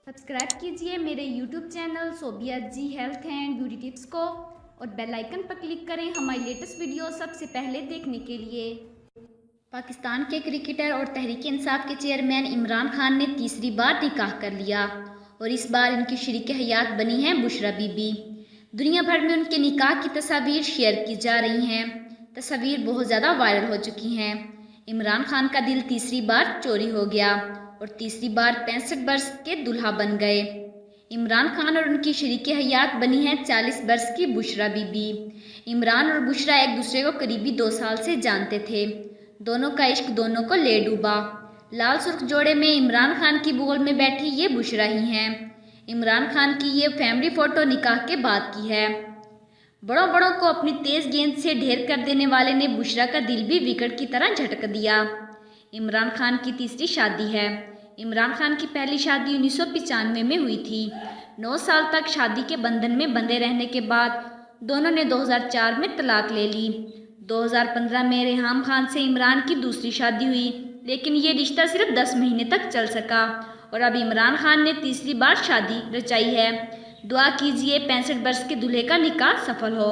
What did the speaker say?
Subscribe कीजिए मेरे YouTube channel Sobia ji health and beauty tips को और बेल आइकन पर क्लिक करें हमारी लेटेस्ट वीडियो सबसे पहले देखने के लिए। पाकिस्तान के क्रिकेटर और तहरीक इंसाफ के चेयरमैन इमरान खान ने तीसरी बार निकाह कर लिया और इस बार इनकी शरीक हयात बनी है बुशरा बीबी। दुनिया भर में उनके निकाह की तस्वीर शेयर की जा रही हैं। तस्वीर बहुत ज़्यादा वायरल हो चुकी हैं। इमरान खान का दिल तीसरी बार चोरी हो गया और तीसरी बार 65 वर्ष के दूल्हा बन गए। इमरान खान और उनकी शरीक हयात बनी है 40 वर्ष की बुशरा बीबी। इमरान और बुशरा एक दूसरे को करीबी 2 साल से जानते थे। दोनों का इश्क दोनों को ले डूबा। लाल सुर्ख जोड़े में इमरान खान की बगल में बैठी ये बुशरा ही हैं। इमरान खान की ये फैमिली फ़ोटो निकाह के बाद की है। बड़ों बड़ों को अपनी तेज़ गेंद से ढेर कर देने वाले ने बुशरा का दिल भी विकेट की तरह झटक दिया। इमरान खान की तीसरी शादी है। इमरान खान की पहली शादी 1995 में हुई थी। 9 साल तक शादी के बंधन में बंधे रहने के बाद दोनों ने 2004 में तलाक ले ली। 2015 में रेहाम खान से इमरान की दूसरी शादी हुई, लेकिन ये रिश्ता सिर्फ 10 महीने तक चल सका और अब इमरान खान ने तीसरी बार शादी रचाई है। दुआ कीजिए 65 वर्ष के दूल्हे का निकाह सफल हो।